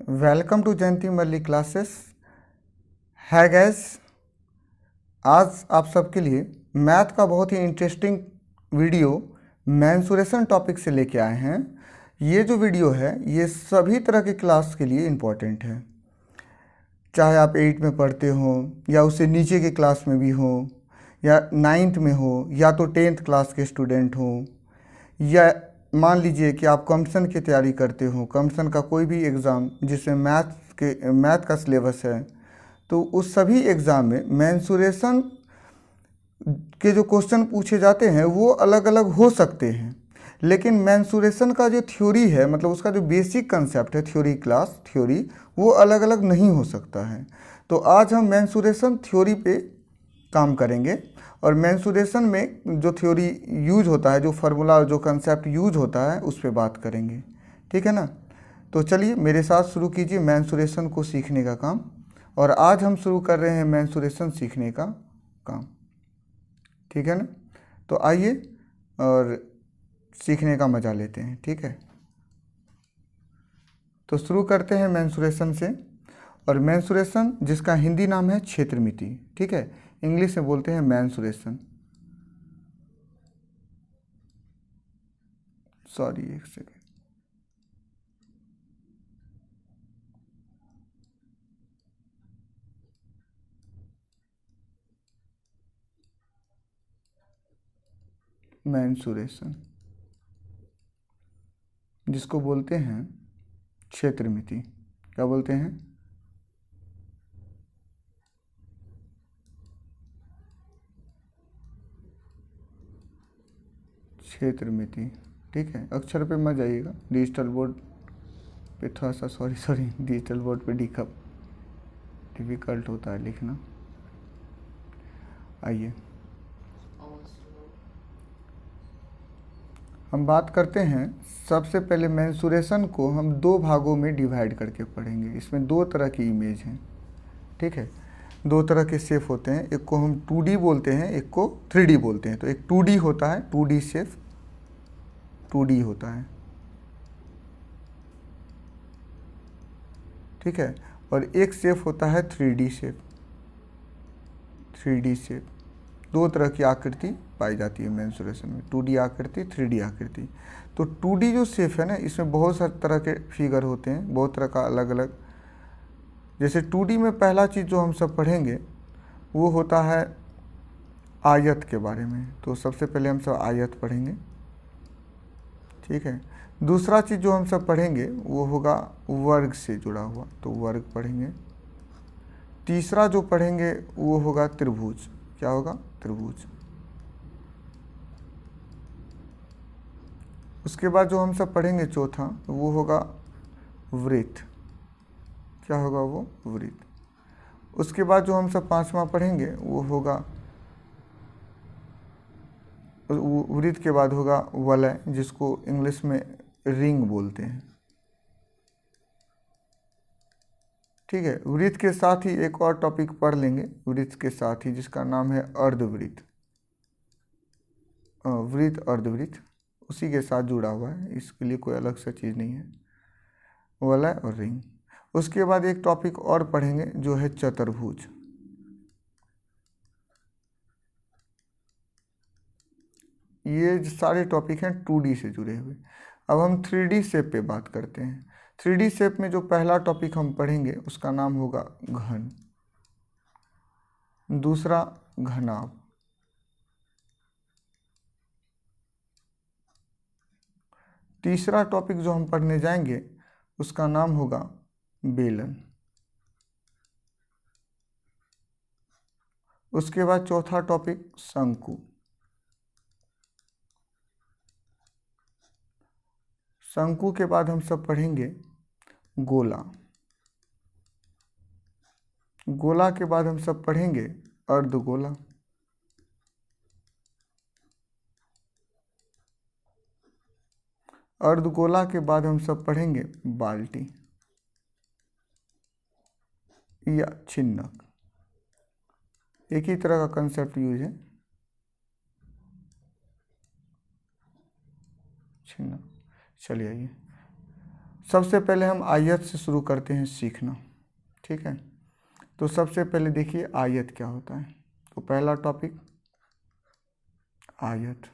Welcome to Jayanti Malli classes. Hey guys, आज आप सबके लिए मैथ का बहुत ही इंटरेस्टिंग वीडियो मेंसुरेशन टॉपिक से लेके आए हैं। ये जो वीडियो है ये सभी तरह के क्लास के लिए इम्पोर्टेंट है, चाहे आप 8 में पढ़ते हो या उससे नीचे के क्लास में भी हो, या 9th में हो, या तो 10th क्लास के स्टूडेंट हो, या मान लीजिए कि आप कॉम्पिटिशन की तैयारी करते हो, कॉम्पिटिशन का कोई भी एग्ज़ाम जिसमें मैथ का सिलेबस है, तो उस सभी एग्ज़ाम में मेंसुरेशन के जो क्वेश्चन पूछे जाते हैं वो अलग अलग हो सकते हैं, लेकिन मेंसुरेशन का जो थ्योरी है, मतलब उसका जो बेसिक कंसेप्ट है, थ्योरी वो अलग अलग नहीं हो सकता है। तो आज हम मेंसुरेशन थ्योरी पे काम करेंगे और मेंसुरेशन में जो थ्योरी यूज होता है, जो फार्मूला, जो कंसेप्ट यूज होता है, उस पर बात करेंगे। ठीक है ना? तो चलिए मेरे साथ शुरू कीजिए मेंसुरेशन को सीखने का काम। और आज हम शुरू कर रहे हैं मेंसुरेशन सीखने का काम। ठीक है ना? तो आइए और सीखने का मज़ा लेते हैं। ठीक है, तो शुरू करते हैं मेंसुरेशन से। और मेंसुरेशन जिसका हिंदी नाम है क्षेत्रमिति, ठीक है, इंग्लिश में बोलते हैं मेंसुरेशन। सॉरी, एक सेकेंड। मेंसुरेशन जिसको बोलते हैं क्षेत्रमिति, क्या बोलते हैं? क्षेत्रमिति। ठीक है, अक्षर पे मत जाइएगा, डिजिटल बोर्ड पे थोड़ा सा सॉरी डिजिटल बोर्ड पे डिफ़िकल्ट होता है लिखना। आइए हम बात करते हैं। सबसे पहले मेंसुरेशन को हम दो भागों में डिवाइड करके पढ़ेंगे। इसमें दो तरह की इमेज हैं, ठीक है, दो तरह के शेप होते हैं। एक को हम 2D बोलते हैं, एक को 3D बोलते हैं। तो एक 2D होता है, 2D शेप 2D होता है, ठीक है, और एक शेप होता है 3D शेप। 3D शेप, दो तरह की आकृति पाई जाती है मेंसुरेशन में, 2D आकृति, 3D आकृति। तो 2D जो शेप है ना, इसमें बहुत सारे तरह के फिगर होते हैं, बहुत तरह का अलग अलग। जैसे 2D में पहला चीज़ जो हम सब पढ़ेंगे वो होता है आयत के बारे में। तो सबसे पहले हम सब आयत पढ़ेंगे, ठीक है। दूसरा चीज़ जो हम सब पढ़ेंगे वो होगा वर्ग से जुड़ा हुआ, तो वर्ग पढ़ेंगे। तीसरा जो पढ़ेंगे वो होगा त्रिभुज। क्या होगा? त्रिभुज। उसके बाद जो हम सब पढ़ेंगे चौथा, वो होगा वृत्त। क्या होगा? वो वृत्त। उसके बाद जो हम सब पांचवा पढ़ेंगे वो होगा, वृत्त के बाद होगा वलय, जिसको इंग्लिश में रिंग बोलते हैं, ठीक है। वृत्त के साथ ही एक और टॉपिक पढ़ लेंगे वृत्त के साथ ही, जिसका नाम है अर्धवृत्त। वृत्त अर्धवृत्त उसी के साथ जुड़ा हुआ है, इसके लिए कोई अलग सा चीज़ नहीं है, वलय और रिंग। उसके बाद एक टॉपिक और पढ़ेंगे जो है चतुर्भुज। ये सारे टॉपिक हैं 2D से जुड़े हुए। अब हम 3D शेप पे बात करते हैं। 3D शेप में जो पहला टॉपिक हम पढ़ेंगे उसका नाम होगा घन, दूसरा घनाभ, तीसरा टॉपिक जो हम पढ़ने जाएंगे उसका नाम होगा बेलन। उसके बाद चौथा टॉपिक शंकु। शंकु के बाद हम सब पढ़ेंगे गोला। गोला के बाद हम सब पढ़ेंगे अर्धगोला। अर्धगोला के बाद हम सब पढ़ेंगे बाल्टी या छिन्नक। एक ही तरह का कंसेप्ट यूज है, छिन्नक। चलिए आइए, सबसे पहले हम आयत से शुरू करते हैं सीखना, ठीक है। तो सबसे पहले देखिए आयत क्या होता है। तो पहला टॉपिक आयत।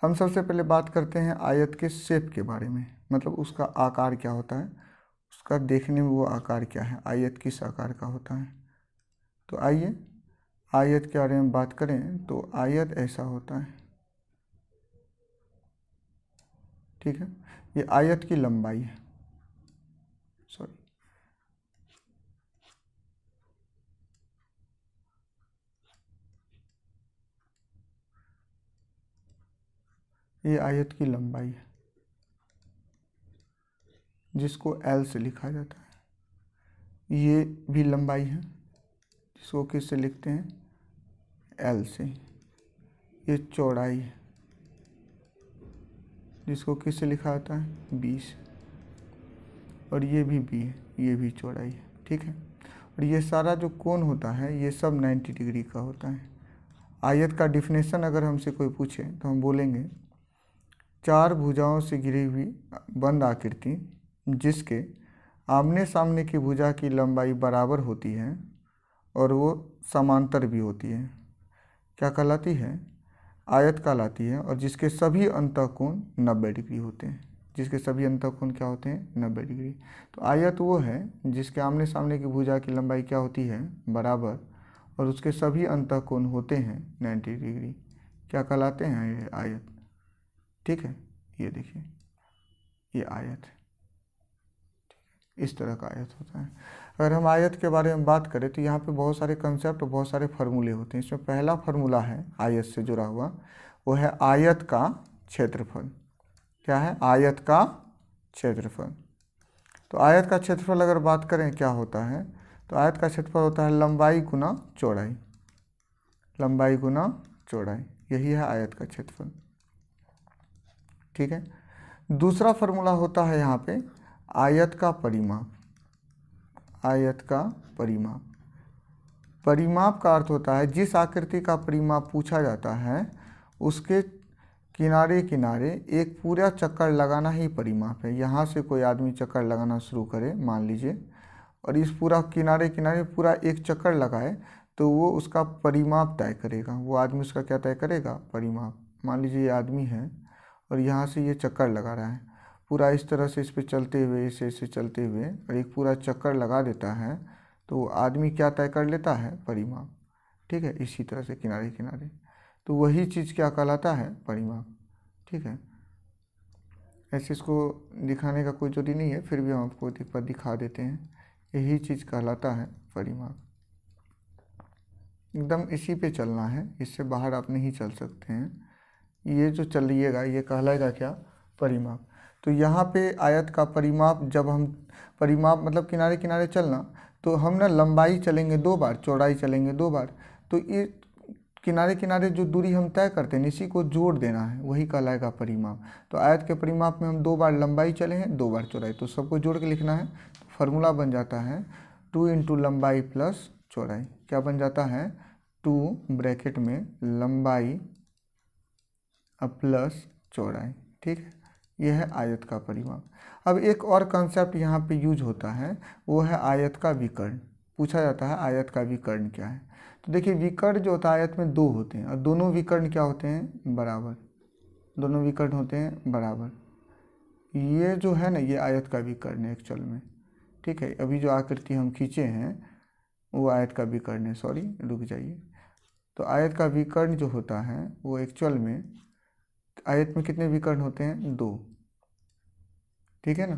हम सबसे पहले बात करते हैं आयत के शेप के बारे में, मतलब उसका आकार क्या होता है, उसका देखने में वो आकार क्या है, आयत किस आकार का होता है। तो आइए आयत के बारे में बात करें। तो आयत ऐसा होता है, ठीक है। ये आयत की लंबाई है, सॉरी, ये आयत की लंबाई है जिसको L से लिखा जाता है। ये भी लंबाई है जिसको किस से लिखते हैं, L से। ये चौड़ाई है जिसको किस से लिखा जाता है, 20। और ये भी B है, ये भी चौड़ाई है, ठीक है। और ये सारा जो कोण होता है ये सब 90 डिग्री का होता है। आयत का डिफिनेशन अगर हमसे कोई पूछे तो हम बोलेंगे 4 भुजाओं से घिरी हुई बंद आकृति जिसके आमने सामने की भुजा की लंबाई बराबर होती है और वो समांतर भी होती है, क्या कहलाती है, आयत कहलाती है। और जिसके सभी अंतःकोण 90 डिग्री होते हैं, जिसके सभी अंतःकोण क्या होते हैं, 90 डिग्री। तो आयत वो है जिसके आमने सामने की भुजा की लंबाई क्या होती है, बराबर, और उसके सभी अंतःकोण होते हैं 90 डिग्री, क्या कहलाते हैं, ये आयत, ठीक है। ये देखिए ये आयत है, इस तरह का आयत होता है। अगर हम आयत के बारे में बात करें तो यहाँ पे बहुत सारे कंसेप्ट और बहुत सारे फार्मूले होते हैं। इसमें पहला फार्मूला है आयत से जुड़ा हुआ, वो है आयत का क्षेत्रफल। क्या है, आयत का क्षेत्रफल। तो आयत का क्षेत्रफल अगर बात करें क्या होता है, तो आयत का क्षेत्रफल होता है लंबाई गुना चौड़ाई, लंबाई गुना चौड़ाई, यही है आयत का क्षेत्रफल, ठीक है। दूसरा फार्मूला होता है यहाँ पे आयत का परिमाप। आयत का परिमाप, परिमाप का अर्थ होता है जिस आकृति का परिमाप पूछा जाता है उसके किनारे किनारे एक पूरा चक्कर लगाना ही परिमाप है। यहाँ से कोई आदमी चक्कर लगाना शुरू करे मान लीजिए, और इस पूरा किनारे किनारे पूरा एक चक्कर लगाए, तो वो उसका परिमाप तय करेगा। वो आदमी उसका क्या तय करेगा, परिमाप। मान लीजिए ये आदमी है और यहाँ से ये चक्कर लगा रहा है, पूरा इस तरह से इस पे चलते हुए, इसे चलते हुए, और एक पूरा चक्कर लगा देता है, तो वो आदमी क्या तय कर लेता है, परिमाप, ठीक है। इसी तरह से किनारे किनारे, तो वही चीज़ क्या कहलाता है, परिमाप, ठीक है। ऐसे इसको दिखाने का कोई जरूरी नहीं है, फिर भी हम आपको एक बार दिखा देते हैं। यही चीज़ कहलाता है परिमाप। एकदम इसी पे चलना है, इससे बाहर आप नहीं चल सकते हैं। ये जो चलिएगा ये कहलाएगा क्या, परिमाप। तो यहाँ पे आयत का परिमाप, जब हम परिमाप मतलब किनारे किनारे चलना, तो हम ना लंबाई चलेंगे 2 बार, चौड़ाई चलेंगे 2 बार, तो ये किनारे किनारे जो दूरी हम तय करते हैं इसी को जोड़ देना है, वही कहलाएगा परिमाप। तो आयत के परिमाप में हम 2 बार लंबाई चले हैं, 2 बार चौड़ाई, तो सबको जोड़ के लिखना है। तो फार्मूला बन जाता है 2 × लंबाई प्लस चौड़ाई। क्या बन जाता है, 2 ब्रैकेट में लंबाई प्लस चौड़ाई, ठीक है। यह है आयत का परिमाप। अब एक और कंसेप्ट यहाँ पे यूज होता है, वो है आयत का विकर्ण। पूछा जाता है आयत का विकर्ण क्या है। तो देखिए विकर्ण जो होता है आयत में 2 होते हैं, और दोनों विकर्ण क्या होते हैं, बराबर, दोनों विकर्ण होते हैं बराबर। ये जो है ना, ये आयत का विकर्ण है एक्चुअल में, ठीक है। अभी जो आकृति हम खींचे हैं वो आयत का विकर्ण है, सॉरी रुक जाइए। तो आयत का विकर्ण जो होता है वो एक्चुअल में, आयत में कितने विकर्ण होते हैं, 2, ठीक है ना।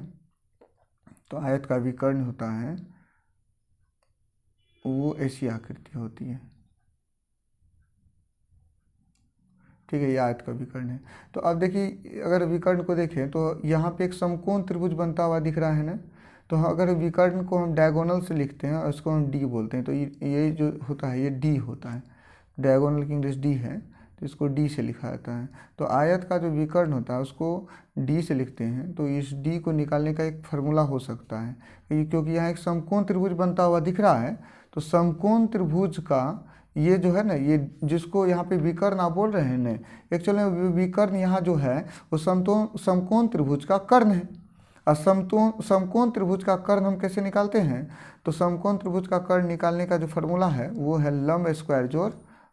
तो आयत का विकर्ण होता है वो ऐसी आकृति होती है, ठीक है। ये आयत का विकर्ण है। तो अब देखिए अगर विकर्ण को देखें तो यहाँ पे एक समकोण त्रिभुज बनता हुआ दिख रहा है ना। तो अगर विकर्ण को हम डायगोनल से लिखते हैं और उसको हम डी बोलते हैं, तो ये जो होता है ये डी होता है। डायगोनल की इंग्लिश डी है, तो इसको डी से लिखा जाता है। तो आयत का जो विकर्ण होता है उसको डी से लिखते हैं। तो इस डी को निकालने का एक फार्मूला हो सकता है, क्योंकि यहाँ एक समकोण त्रिभुज बनता हुआ दिख रहा है, तो समकोण त्रिभुज का ये जो है ना, ये जिसको यहाँ पे विकर्ण आप बोल रहे हैं ना, एक्चुअली में विकर्ण यहाँ जो है वो समकोण त्रिभुज का कर्ण है। और समकोण त्रिभुज का कर्ण हम कैसे निकालते हैं? तो समकोण त्रिभुज का कर्ण निकालने का जो फार्मूला है वो है लंब स्क्वायर जोड़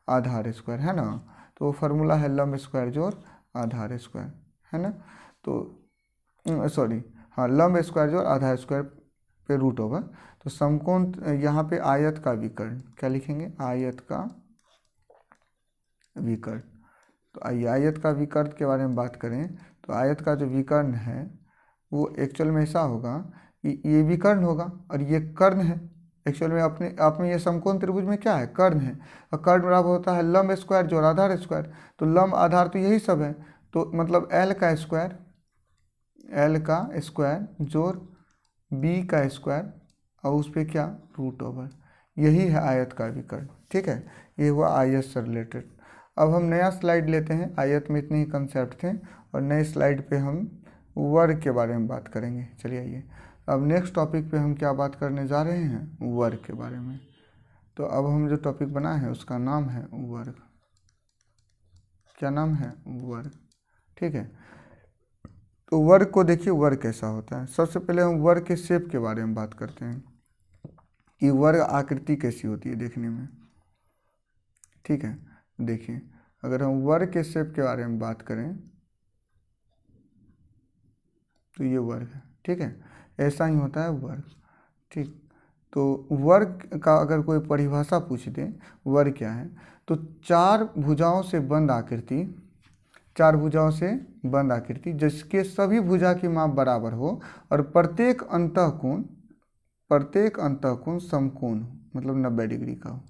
आधार स्क्वायर, है ना। तो वो फार्मूला है लंब स्क्वायर जोड़ आधार स्क्वायर, है ना। तो सॉरी, हाँ, लंब स्क्वायर जोड़ आधार स्क्वायर पे रूट ओवर। तो समकोण यहाँ पे आयत का विकर्ण क्या लिखेंगे? आयत का विकर्ण। तो आइए आयत का विकर्ण के बारे में बात करें। तो आयत का जो विकर्ण है वो एक्चुअल में ऐसा होगा कि ये विकर्ण होगा और ये कर्ण है। एक्चुअल में अपने आप में ये समकोण त्रिभुज में क्या है? कर्ण है। और कर्ण बराबर होता है लंब स्क्वायर जोड़ आधार स्क्वायर। तो लंब आधार तो यही सब है, तो मतलब एल का स्क्वायर जोड़ बी का स्क्वायर और उस पर क्या? Root over. यही है आयत का विकर्ण, ठीक है। ये हुआ आयत से रिलेटेड। अब हम नया स्लाइड लेते हैं। आयत में इतने ही कंसेप्ट थे और नए स्लाइड पे हम वर्ग के बारे में बात करेंगे। चलिए आइए, अब नेक्स्ट टॉपिक पे हम क्या बात करने जा रहे हैं? वर्ग के बारे में। तो अब हम जो टॉपिक बनाए हैं उसका नाम है वर्ग। क्या नाम है? वर्ग, ठीक है। तो वर्ग को देखिए, वर्ग कैसा होता है। सबसे पहले हम वर्ग के शेप के बारे में बात करते हैं कि वर्ग आकृति कैसी होती है देखने में, ठीक है। देखिए, अगर हम वर्ग के शेप के बारे में बात करें तो ये वर्ग है, ठीक है। ऐसा ही होता है वर्ग, ठीक। तो वर्ग का अगर कोई परिभाषा पूछ दे वर्ग क्या है, तो चार भुजाओं से बंद आकृति जिसके सभी भुजा की माप बराबर हो और प्रत्येक अंतःकोण समकोण हो, मतलब 90 डिग्री का हो,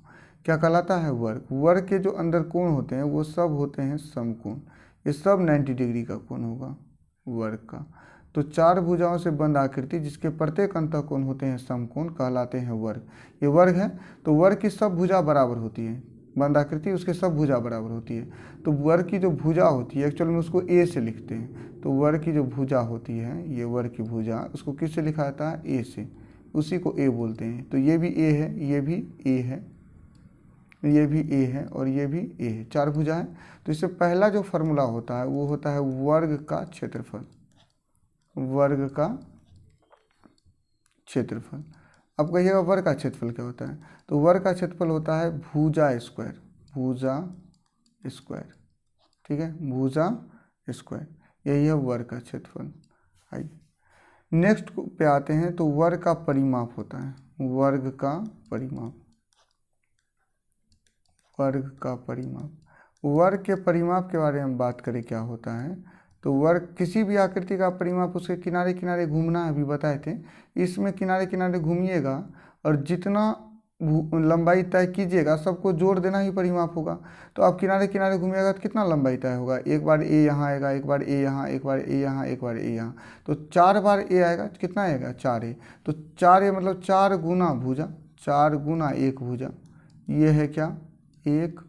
क्या कहलाता है? वर्ग। वर्ग के जो अंदर कोण होते हैं वो सब होते हैं समकोण। ये सब 90 डिग्री का कोण होगा वर्ग का। तो चार भुजाओं से बंद आकृति जिसके प्रत्येक अंतःकोण होते हैं समकोण कहलाते हैं वर्ग। ये वर्ग है। तो वर्ग की सब भुजा बराबर होती है, बंद आकृति उसके सब भुजा बराबर होती है। तो वर्ग की जो भुजा होती है, एक्चुअल में उसको ए से लिखते हैं। तो वर्ग की जो भुजा होती है, ये वर्ग की भुजा, उसको किससे लिखा जाता है? ए से, उसी को ए बोलते हैं। तो ये भी ए है, ये भी ए है, ये भी ए है और ये भी ए है, चार भुजा है। तो इससे पहला जो फार्मूला होता है वो होता है वर्ग का क्षेत्रफल। वर्ग का क्षेत्रफल। अब कहिएगा वर्ग का क्षेत्रफल क्या होता है? तो वर्ग का क्षेत्रफल होता है भुजा स्क्वायर, ठीक है, भुजा स्क्वायर। यही है वर्ग का क्षेत्रफल। आइए नेक्स्ट पे आते हैं। तो वर्ग का परिमाप होता है, वर्ग का परिमाप। वर्ग के परिमाप के बारे में बात करें क्या होता है? तो वर्ग किसी भी आकृति का परिमाप उसके किनारे किनारे घूमना, अभी बताए थे। इसमें किनारे किनारे घूमिएगा और जितना लंबाई तय कीजिएगा सबको जोड़ देना ही परिमाप होगा। तो आप किनारे किनारे घूमिएगा तो कितना लंबाई तय होगा? एक बार ए यहाँ आएगा, एक बार ए यहाँ, एक बार ए यहाँ, एक बार ए यहाँ। तो 4 बार ए आएगा, कितना आएगा? 4 ए। तो 4 ए मतलब 4 गुना भुजा, 4 गुना एक भुजा, ये है क्या? एक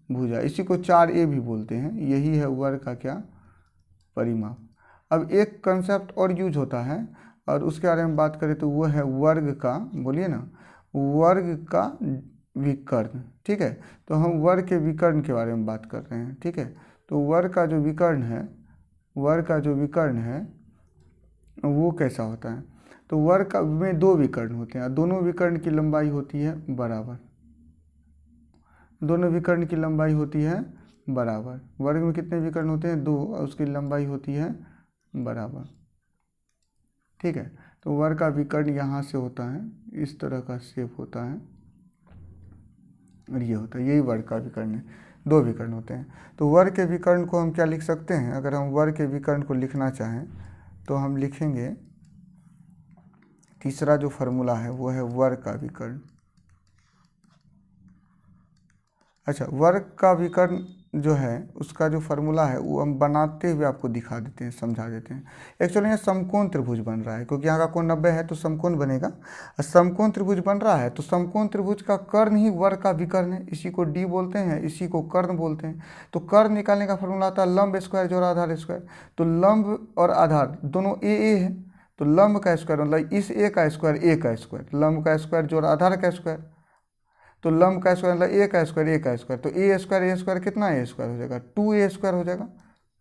भुजा। इसी को 4a भी बोलते हैं। यही है वर्ग का क्या? परिमाप। अब एक कंसेप्ट और यूज होता है और उसके बारे में बात करें तो वो है वर्ग का, बोलिए ना, वर्ग का विकर्ण, ठीक है। तो हम वर्ग के विकर्ण के बारे में बात कर रहे हैं, ठीक है। तो वर्ग का जो विकर्ण है वो कैसा होता है? तो वर्ग का में 2 विकर्ण होते हैं, दोनों विकर्ण की लंबाई होती है बराबर, दोनों विकर्ण की लंबाई होती है बराबर। वर्ग में कितने विकर्ण होते हैं? 2, और उसकी लंबाई होती है बराबर, ठीक है। तो वर्ग का विकर्ण यहाँ से होता है, इस तरह का शेप होता है और ये होता है, यही वर्ग का विकर्ण है। 2 विकर्ण होते हैं। तो वर्ग के विकर्ण को हम क्या लिख सकते हैं? अगर हम वर्ग के विकर्ण को लिखना चाहें तो हम लिखेंगे, तीसरा जो फार्मूला है वो है वर्ग का विकर्ण। अच्छा, वर्ग का विकर्ण जो है उसका जो फार्मूला है वो हम बनाते हुए आपको दिखा देते हैं, समझा देते हैं। एक्चुअली यहाँ समकोण त्रिभुज बन रहा है, क्योंकि यहाँ का कोण 90 है तो समकोण बनेगा। समकोण त्रिभुज बन रहा है तो समकोण त्रिभुज का कर्ण ही वर्ग का विकर्ण है। इसी को डी बोलते हैं, इसी को कर्ण बोलते हैं। तो कर्ण निकालने का फार्मूला आता है लंब स्क्वायर जोड़ आधार स्क्वायर। तो लंब और आधार दोनों ए है, तो लंब का स्क्वायर मतलब इस ए का स्क्वायर, लंब का स्क्वायर जोड़ आधार का स्क्वायर। तो लंब का स्क्वायर मतलब ए का स्क्वायर, तो ए स्क्वायर कितना ए स्क्वायर हो जाएगा, 2a स्क्वायर हो जाएगा,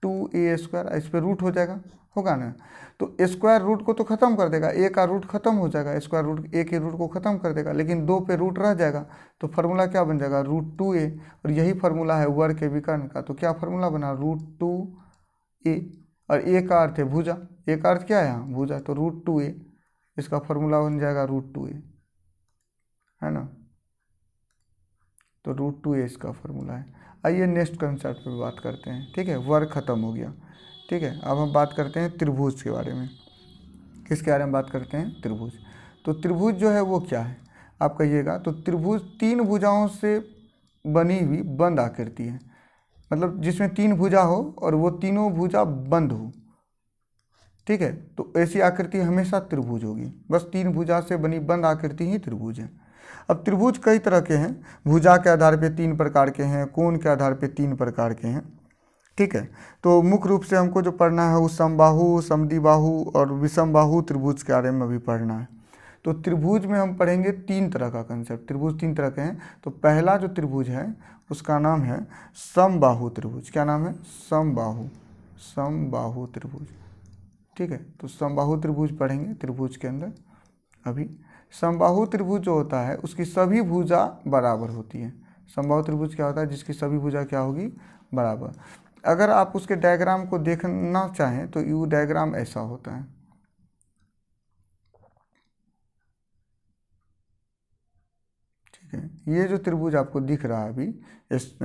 2a स्क्वायर, इस पर रूट हो जाएगा, होगा ना। तो स्क्वायर रूट को तो ख़त्म कर देगा, ए का रूट खत्म हो जाएगा, स्क्वायर रूट ए के रूट को ख़त्म कर देगा, लेकिन 2 पे रूट रह जाएगा, तो फार्मूला क्या बन जाएगा, √2a। और यही फार्मूला है वर्ग के विकर्ण का, तो क्या फार्मूला बना, √2a। और ए का अर्थ है भुजा, ए का अर्थ क्या है यहाँ भुजा, तो √2a, इसका फार्मूला बन जाएगा √2a, है ना। तो √2a इसका फार्मूला है। आइए नेक्स्ट कंसेप्ट पे बात करते हैं, ठीक है। वर्ग खत्म हो गया, ठीक है। अब हम बात करते हैं त्रिभुज के बारे में। किसके बारे में बात करते हैं, त्रिभुज। तो त्रिभुज जो है वो क्या है आप कहिएगा, तो त्रिभुज 3 भुजाओं से बनी हुई बंद आकृति है, मतलब जिसमें 3 भुजा हो और वो तीनों भुजा बंद हो, ठीक है। तो ऐसी आकृति हमेशा त्रिभुज होगी, बस 3 भुजा से बनी बंद आकृति ही त्रिभुज है। अब त्रिभुज कई तरह के हैं, भुजा के आधार पे 3 प्रकार के हैं, कोण के आधार पे 3 प्रकार के हैं, ठीक है। तो मुख्य रूप से हमको जो पढ़ना है वो समबाहु, समद्विबाहु और विषमबाहु त्रिभुज के बारे में भी पढ़ना है। तो त्रिभुज में हम पढ़ेंगे 3 तरह का कंसेप्ट, त्रिभुज 3 तरह के हैं। तो पहला जो त्रिभुज है उसका नाम है समबाहु त्रिभुज। क्या नाम है, समबाहु त्रिभुज, ठीक है। तो समबाहु त्रिभुज पढ़ेंगे त्रिभुज के अंदर। अभी समबाहु त्रिभुज जो होता है उसकी सभी भुजा बराबर होती है। समबाहु त्रिभुज क्या होता है, जिसकी सभी भुजा क्या होगी, बराबर। अगर आप उसके डायग्राम को देखना चाहें तो यू डायग्राम ऐसा होता है, ठीक है। ये जो त्रिभुज आपको दिख रहा है अभी इस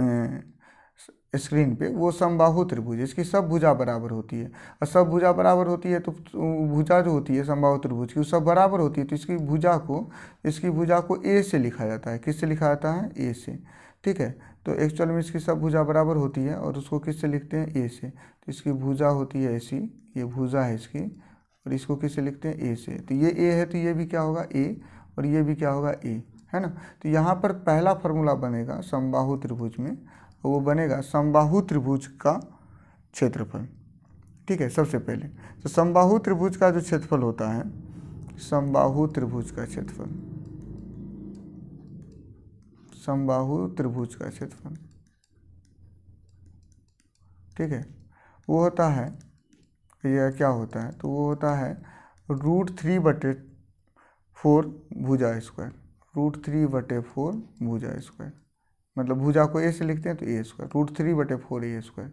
स्क्रीन पे, वो समबाहु त्रिभुज है। इसकी सब भुजा बराबर होती है, और सब भुजा बराबर होती है तो भुजा जो होती है समबाहु त्रिभुज की वो सब बराबर होती है, तो इसकी भुजा को ए से लिखा जाता है। किससे लिखा जाता है, ए से, ठीक है। तो एक्चुअल में इसकी सब भुजा बराबर होती है और उसको किससे लिखते हैं, ए से। तो इसकी भुजा होती है ऐसी, ये भुजा है इसकी, और इसको किससे लिखते हैं, ए से। तो ये ए है तो ये भी क्या होगा, ए, और ये भी क्या होगा, ए, है ना। तो यहाँ पर पहला फार्मूला बनेगा समबाहु त्रिभुज में, वो बनेगा समबाहु त्रिभुज का क्षेत्रफल, ठीक है। सबसे पहले तो समबाहु त्रिभुज का जो क्षेत्रफल होता है, समबाहु त्रिभुज का क्षेत्रफल, समबाहु त्रिभुज का क्षेत्रफल, ठीक है, वो होता है, यह क्या होता है, तो वो होता है √3/4 भुजा स्क्वायर, √3/4 भुजा स्क्वायर, मतलब भुजा को ए से लिखते हैं तो ए स्क्वायर, √3/4 ए स्क्वायर,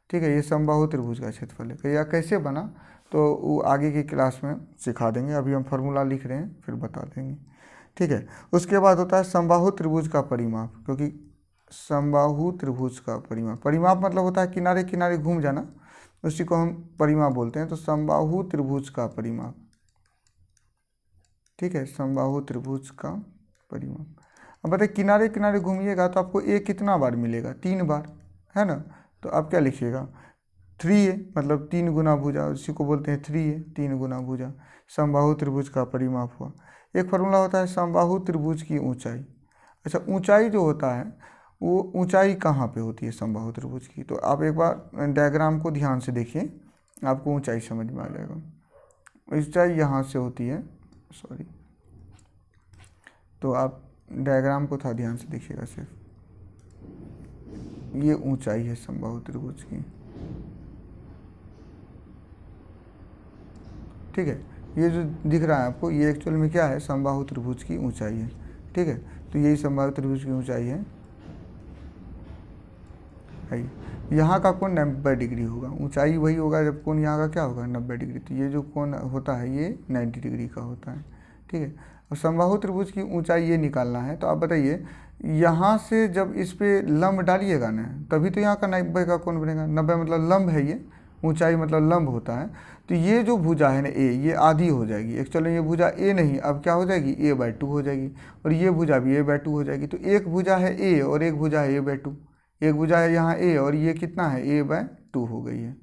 ठीक है। ये समबाहु त्रिभुज का क्षेत्रफल है। यह कैसे बना तो वो आगे की क्लास में सिखा देंगे, अभी हम फार्मूला लिख रहे हैं फिर बता देंगे, ठीक है। उसके बाद होता है समबाहु त्रिभुज का परिमाप, क्योंकि समबाहु त्रिभुज का परिमाप मतलब होता है किनारे किनारे घूम जाना, उसी को हम परिमाप बोलते हैं। तो समबाहु त्रिभुज का परिमाप, ठीक है, समबाहु त्रिभुज का परिमाप। अब बताइए किनारे किनारे घूमिएगा तो आपको ए कितना बार मिलेगा, 3 बार, है ना। तो आप क्या लिखिएगा, 3a, मतलब 3 गुना भुजा, इसी को बोलते हैं 3a, 3 गुना भुजा, समबाहु त्रिभुज का परिमाप हुआ। एक फार्मूला होता है समबाहु त्रिभुज की ऊंचाई। अच्छा, ऊंचाई जो होता है वो ऊंचाई कहाँ पे होती है समबाहु त्रिभुज की, तो आप एक बार डायग्राम को ध्यान से देखिए, आपको ऊंचाई समझ में आ जाएगा। ऊंचाई यहाँ से होती है, सॉरी, तो आप डायग्राम को थोड़ा ध्यान से देखिएगा सिर्फ, ये ऊंचाई है समबाहु त्रिभुज की, ठीक है। ये जो दिख रहा है आपको, ये एक्चुअल में क्या है, समबाहु त्रिभुज की ऊंचाई है, ठीक है। तो यही समबाहु त्रिभुज की ऊंचाई है। यहाँ का कोण 90 डिग्री होगा, ऊंचाई वही होगा जब कोण यहाँ का क्या होगा, 90 डिग्री। तो ये जो कोण होता है ये 90 डिग्री का होता है, ठीक है। और समबाहु त्रिभुज की ऊंचाई ये निकालना है। तो आप बताइए, यहाँ से जब इस पे लंब डालिएगा ना, तभी तो यहाँ का 90 का कोण बनेगा। 90 मतलब लंब है, ये ऊंचाई मतलब लंब होता है। तो ये जो भुजा है ना ए, ये आधी हो जाएगी। एक्चुअली ये भुजा ए नहीं, अब क्या हो जाएगी, a/2 हो जाएगी, और ये भुजा भी a/2 हो जाएगी। तो एक भुजा है ए और एक भुजा है a/2, एक भुजा है यहाँ ए और ये कितना है, a/2 हो गई है।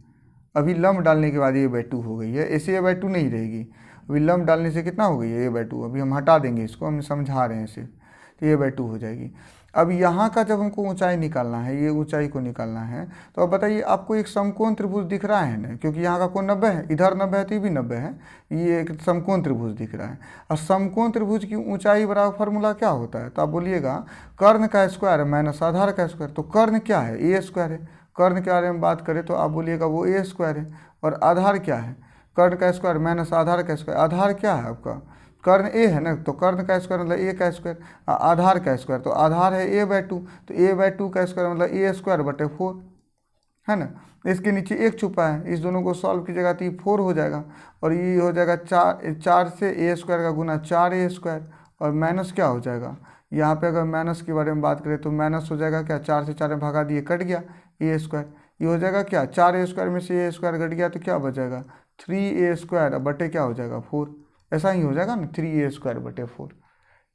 अभी लंब डालने के बाद a/2 हो गई है, ऐसे a/2 नहीं रहेगी। अभी लंब डालने से कितना हो गई है, a/2। अभी हम हटा देंगे इसको, हम समझा रहे हैं सिर्फ, तो a/2 हो जाएगी। अब यहाँ का जब हमको ऊंचाई निकालना है, ये ऊंचाई को निकालना है, तो अब बताइए आपको एक समकोण त्रिभुज दिख रहा है ना, क्योंकि यहाँ का कोण 90 है, इधर 90 है तो ये भी 90 है, ये एक समकोण त्रिभुज दिख रहा है। और समकोण त्रिभुज की ऊंचाई बराबर फार्मूला क्या होता है, तो आप बोलिएगा कर्ण का स्क्वायर माइनस आधार का स्क्वायर। तो कर्ण क्या है, ए स्क्वायर है। कर्ण के बारे में बात करें तो आप बोलिएगा वो ए स्क्वायर है। और आधार क्या है, कर्ण का स्क्वायर माइनस आधार का स्क्वायर। आधार क्या है आपका, कर्ण ए है ना, तो कर्ण का स्क्वायर मतलब ए का स्क्वायर, आधार का स्क्वायर तो आधार है a/2, तो a/2 का स्क्वायर मतलब a²/4 है ना। इसके नीचे एक छुपा है, इस दोनों को सॉल्व कीजिएगा तो ये 4 हो जाएगा, और ये हो जाएगा 4 से a² का गुना 4a², और माइनस क्या हो जाएगा, यहाँ पे अगर माइनस के बारे में बात करें तो माइनस हो जाएगा क्या, 4 से 4 में भगा दिए कट गया a², ये हो जाएगा क्या, 4a² में से a² कट गया तो क्या बचेगा 3a² बटे क्या हो जाएगा 4, ऐसा ही हो जाएगा ना 3a²/4।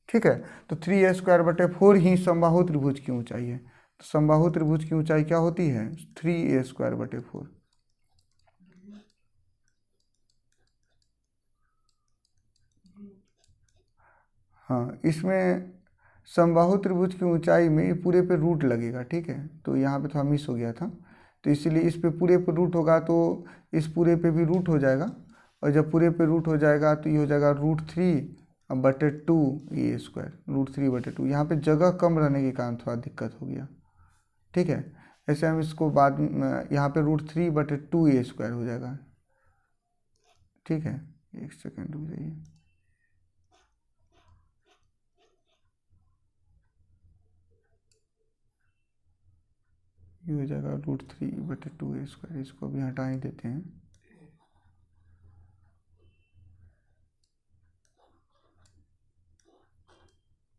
ठीक है, तो 3a²/4 ही समबाहु त्रिभुज की ऊंचाई है। तो समबाहु त्रिभुज की ऊंचाई क्या होती है 3a²/4। हाँ, इसमें समबाहु त्रिभुज की ऊंचाई में पूरे पे रूट लगेगा। ठीक है, तो यहाँ पे थोड़ा मिस हो गया था, तो इसीलिए इस पे पूरे पे रूट होगा तो इस पूरे पे भी रूट हो जाएगा, और जब पूरे पे रूट हो जाएगा तो ये हो जाएगा √3/2a², √3/2। यहाँ पे जगह कम रहने के कारण थोड़ा दिक्कत हो गया। ठीक है, ऐसे हम इसको बाद में यहाँ पे √3/2a² हो जाएगा। ठीक है, एक सेकेंड रुक जाइए। ये हो जाएगा √3/2a², इसको भी हटा ही देते हैं।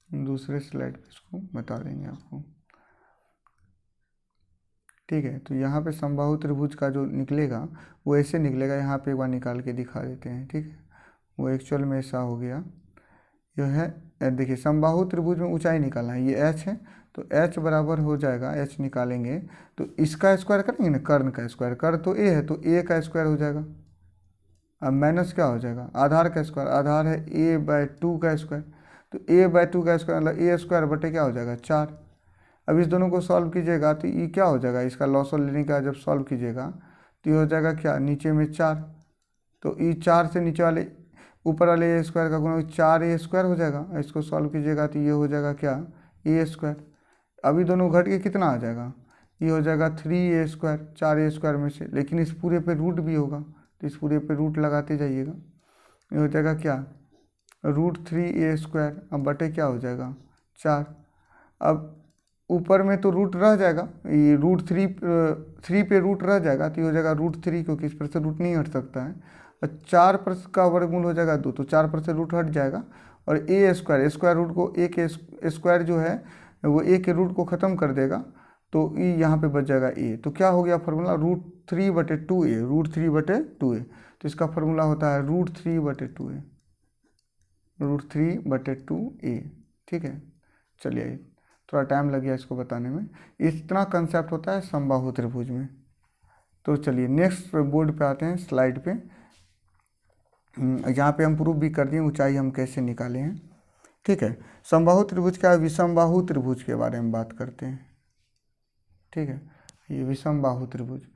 दूसरे स्लाइड पे इसको बता देंगे आपको। ठीक है, तो यहाँ पे समबाहु त्रिभुज का जो निकलेगा वो ऐसे निकलेगा, यहाँ पे एक बार निकाल के दिखा देते हैं। ठीक है, वो एक्चुअल में ऐसा हो गया, यह है देखिए समबाहु त्रिभुज में ऊंचाई निकालना है, ये h है, तो h बराबर हो जाएगा, h निकालेंगे तो इसका स्क्वायर करेंगे ना, कर्ण का स्क्वायर, कर्ण तो a है तो a का स्क्वायर हो जाएगा, अब माइनस क्या हो जाएगा आधार का स्क्वायर, आधार है a/2 का स्क्वायर, तो a/2 का स्क्वायर मतलब a² बटे क्या हो जाएगा 4। अब इस दोनों को सॉल्व कीजिएगा तो ये क्या हो जाएगा, इसका लॉसल लेने का जब सॉल्व कीजिएगा तो ये हो जाएगा क्या, नीचे में 4, तो ये 4 से नीचे वाले ऊपर वाले a² का गुना 4a² हो जाएगा। इसको सॉल्व कीजिएगा तो ये हो जाएगा क्या a²। अभी दोनों घट के कितना आ जाएगा, ये हो जाएगा 3a², 4a² में से, लेकिन इस पूरे पे रूट भी होगा तो इस पूरे पे रूट लगाते जाइएगा, ये हो जाएगा क्या √3a², अब बटे क्या हो जाएगा 4। अब ऊपर में तो रूट रह जाएगा, ये √3 पे रूट रह जाएगा तो ये हो जाएगा √3, क्योंकि इस पर से रूट नहीं हट सकता है, और 4 पर का वर्गमूल हो जाएगा 2, तो 4 पर से रूट हट जाएगा, और a² स्क्वायर रूट को a के स्क्वायर जो है वो a के रूट को ख़त्म कर देगा, तो ये यहाँ पे बच जाएगा a, तो क्या हो गया फार्मूला √3/2a, √3/2a, तो इसका फार्मूला होता है √3/2a, √3/2a। ठीक है, चलिए थोड़ा टाइम लग गया इसको बताने में, इतना कंसेप्ट होता है समबाहु त्रिभुज में। तो चलिए नेक्स्ट बोर्ड पे आते हैं, स्लाइड पे। यहाँ पे हम प्रूफ भी कर दिए ऊंचाई हम कैसे निकाले हैं। ठीक है, समबाहु त्रिभुज क्या है, विषमबाहु त्रिभुज के बारे में बात करते हैं। ठीक है, ये विषमबाहु त्रिभुज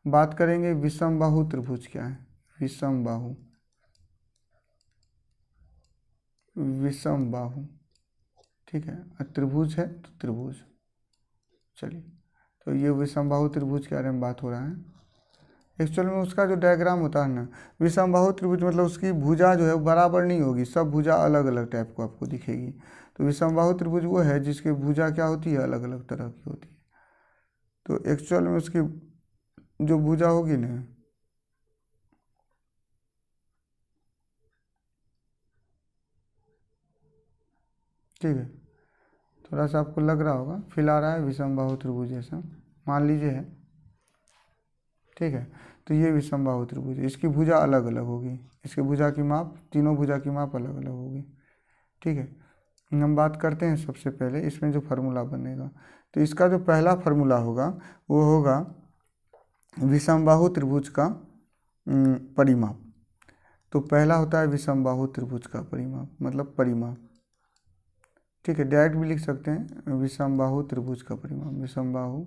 बात करेंगे। विषमबाहु त्रिभुज क्या है, विषमबाहु, विषमबाहु। ठीक है, त्रिभुज है तो त्रिभुज। चलिए, तो ये विषमबाहु त्रिभुज के बारे में बात हो रहा है। एक्चुअल में उसका जो डायग्राम होता है ना, विषमबाहु त्रिभुज मतलब उसकी भुजा जो है वो बराबर नहीं होगी, सब भुजा अलग अलग टाइप को आपको दिखेगी। तो विषमबाहु त्रिभुज वो है जिसकी भुजा क्या होती है, अलग अलग तरह की होती है। तो एक्चुअल में उसकी जो भुजा होगी ना, ठीक है, थोड़ा सा आपको लग रहा होगा, फील आ रहा है विषमबाहु त्रिभुज जैसा, मान लीजिए है। ठीक है, तो ये विषमबाहु त्रिभुज है, इसकी भुजा अलग अलग होगी, इसकी भुजा की माप, तीनों भुजा की माप अलग अलग होगी। ठीक है, हम बात करते हैं सबसे पहले इसमें जो फार्मूला बनेगा, तो इसका जो पहला फार्मूला होगा वो होगा विषमबाहु त्रिभुज का परिमाप। तो पहला होता है विषमबाहु त्रिभुज का परिमाप, मतलब परिमाप। ठीक है, डायरेक्ट भी लिख सकते हैं विषमबाहु त्रिभुज का परिमाप, विषमबाहु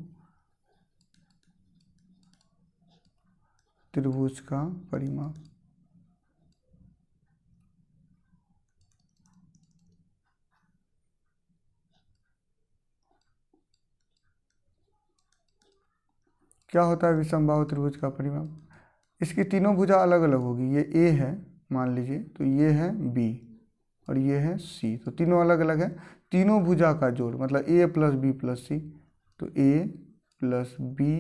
त्रिभुज का परिमाप। क्या होता है विषमबाहु त्रिभुज का परिमाप? इसकी तीनों भुजा अलग अलग होगी। ये ए है मान लीजिए, तो ये है बी और ये है सी, तो तीनों अलग अलग है। तीनों भुजा का जोड़ मतलब ए प्लस बी प्लस सी, तो ए प्लस बी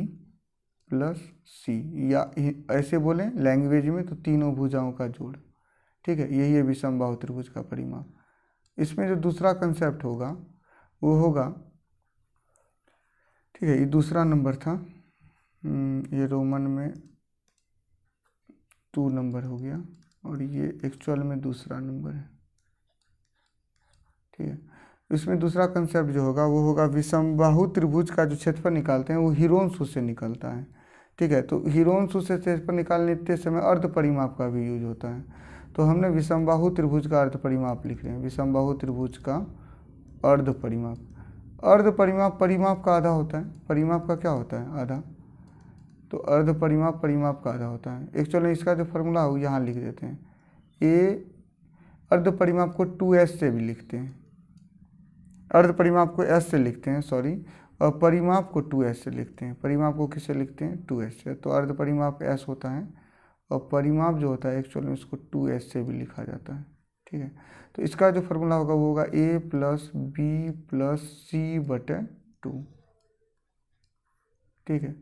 प्लस सी, या ऐसे बोलें लैंग्वेज में तो तीनों भुजाओं का जोड़। ठीक है, यही है विषमबाहु त्रिभुज का परिमाप। इसमें जो दूसरा कंसेप्ट होगा वो होगा, ठीक है, ये दूसरा नंबर था, ये रोमन में 2 नंबर हो गया और ये एक्चुअल में दूसरा नंबर है। ठीक है, इसमें दूसरा कंसेप्ट जो होगा वो होगा विषमबाहु त्रिभुज का जो क्षेत्रफल निकालते हैं वो हीरोंसु से निकलता है। ठीक है, तो हीरोंसु से क्षेत्रफल निकालने समय अर्ध परिमाप का भी यूज होता है। तो हमने विषमबाहु त्रिभुज का अर्ध परिमाप लिख रहे हैं, विषमबाहु त्रिभुज का अर्ध परिमाप। अर्ध परिमाप परिमाप का आधा होता है, परिमाप का क्या होता है? आधा। तो अर्ध परिमाप परिमाप का आधा होता है। एक्चुअली इसका जो फॉर्मूला हो यहाँ लिख देते हैं। ए अर्ध परिमाप को 2s से भी लिखते हैं, अर्ध परिमाप को s से लिखते हैं सॉरी, और परिमाप को 2s से लिखते हैं। परिमाप को किससे लिखते हैं? 2s से। तो अर्ध परिमाप s होता है और परिमाप जो होता है एक्चुअल में उसको 2s से भी लिखा जाता है। ठीक है, तो इसका जो फॉर्मूला होगा वो होगा a प्लस बी प्लस सी बटे 2। ठीक है,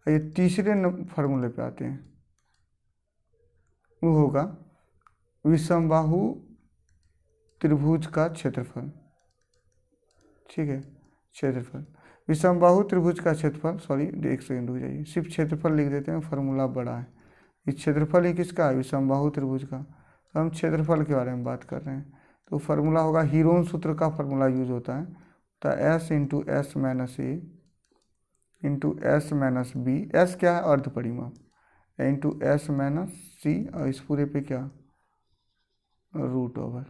ये तीसरे फार्मूले पे आते हैं, वो होगा विषमबाहु त्रिभुज का क्षेत्रफल। ठीक है, क्षेत्रफल विषमबाहु त्रिभुज का क्षेत्रफल, सॉरी एक सेकंड रुक जाइए, सिर्फ क्षेत्रफल लिख देते हैं, फार्मूला बड़ा है। ये क्षेत्रफल ही किसका है? विषमबाहु त्रिभुज का। तो हम क्षेत्रफल के बारे में बात कर रहे हैं, तो फार्मूला होगा हीरोन सूत्र का फार्मूला यूज होता है, तो S into S minus A into S minus B, S क्या है? अर्ध परिमाप, इंटू एस माइनस सी, और इस पूरे पे क्या? Root over.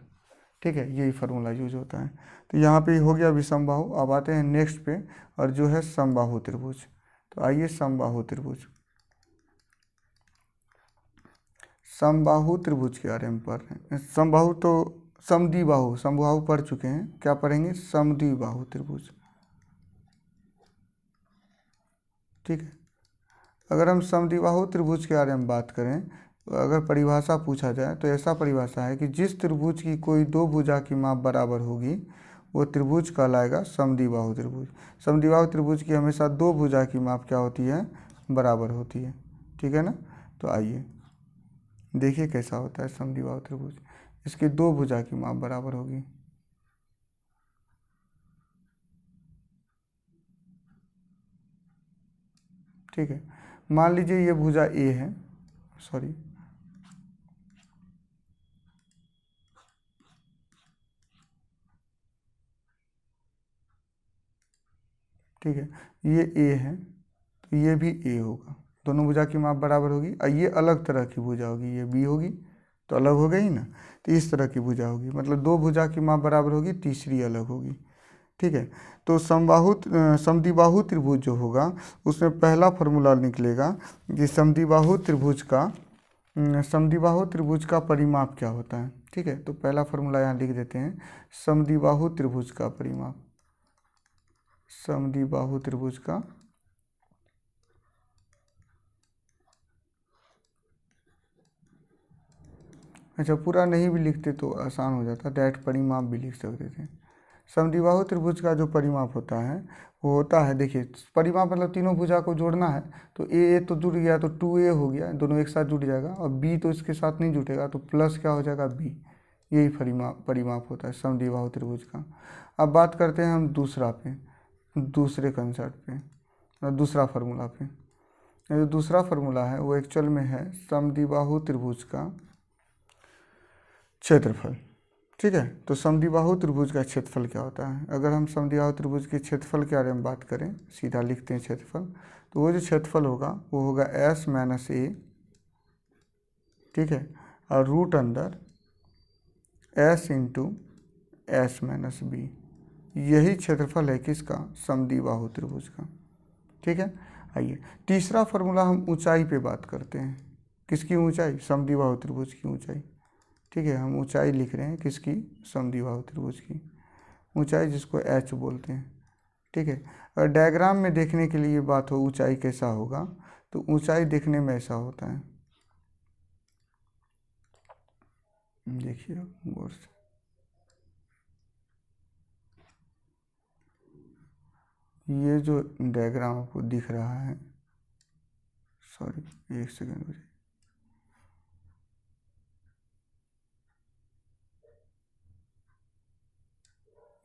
ठीक है, यही फार्मूला यूज होता है। तो यहाँ पे हो गया विषमबाहु। अब आते हैं नेक्स्ट पे, और जो है समबाहु त्रिभुज। तो आइए समबाहु त्रिभुज, समबाहु त्रिभुज के बारे में पढ़ रहे हैं। समबाहु तो समद्विबाहु, समबाहु पढ़ चुके हैं, क्या पढ़ेंगे? समद्विबाहु त्रिभुज। ठीक है, अगर हम समद्विबाहु त्रिभुज के बारे में बात करें, तो अगर परिभाषा पूछा जाए तो ऐसा परिभाषा है कि जिस त्रिभुज की कोई दो भुजा की माप बराबर होगी वो त्रिभुज कहलाएगा समद्विबाहु त्रिभुज। समद्विबाहु त्रिभुज की हमेशा दो भुजा की माप क्या होती है? बराबर होती है। ठीक है ना, तो आइए देखिए कैसा होता है समद्विबाहु त्रिभुज। इसकी दो भुजा की माप बराबर होगी। ठीक है, मान लीजिए ये भुजा ए है, सॉरी ठीक है, ये ए है तो ये भी ए होगा, दोनों भुजा की माप बराबर होगी। और ये अलग तरह की भुजा होगी, ये बी होगी तो अलग हो गई ना, तो इस तरह की भुजा होगी, मतलब दो भुजा की माप बराबर होगी, तीसरी अलग होगी। ठीक है, तो समद्विबाहु त्रिभुज जो होगा उसमें पहला फार्मूला निकलेगा कि समद्विबाहु त्रिभुज का परिमाप क्या होता है। ठीक है, तो पहला फार्मूला यहाँ लिख देते हैं, समद्विबाहु त्रिभुज का परिमाप, समद्विबाहु त्रिभुज का अच्छा पूरा नहीं भी लिखते तो आसान हो जाता, डायरेक्ट परिमाप भी लिख सकते थे। समद्विबाहु त्रिभुज का जो परिमाप होता है वो होता है, देखिए परिमाप मतलब तीनों भुजा को जोड़ना है, तो ए तो जुड़ गया तो 2a हो गया, दोनों एक साथ जुड़ जाएगा, और b तो इसके साथ नहीं जुटेगा तो प्लस क्या हो जाएगा? b। यही परिमाप होता है समद्विबाहु त्रिभुज का। अब बात करते हैं हम दूसरे कंसेप्ट पे और दूसरा फार्मूला पे। जो दूसरा फार्मूला है वो एक्चुअल में है समद्विबाहु त्रिभुज का क्षेत्रफल। ठीक है, तो समद्विबाहु त्रिभुज का क्षेत्रफल क्या होता है? अगर हम समद्विबाहु त्रिभुज के क्षेत्रफल के बारे में बात करें, सीधा लिखते हैं क्षेत्रफल, तो वो जो क्षेत्रफल होगा वो होगा एस माइनस ए, ठीक है, और रूट अंदर S into S minus B. यही क्षेत्रफल है किसका, समद्विबाहु त्रिभुज का। ठीक है, आइए तीसरा फार्मूला हम ऊंचाई पे बात करते हैं। किसकी ऊंचाई, समद्विबाहु त्रिभुज की ऊंचाई। ठीक है, हम ऊंचाई लिख रहे हैं किसकी, समद्विबाहु त्रिभुज की ऊंचाई, जिसको h बोलते हैं। ठीक है, अगर डायग्राम में देखने के लिए बात हो ऊंचाई कैसा होगा, तो ऊंचाई देखने में ऐसा होता है, देखिए गौर से। ये जो डायग्राम आपको दिख रहा है, सॉरी एक सेकेंड मुझे,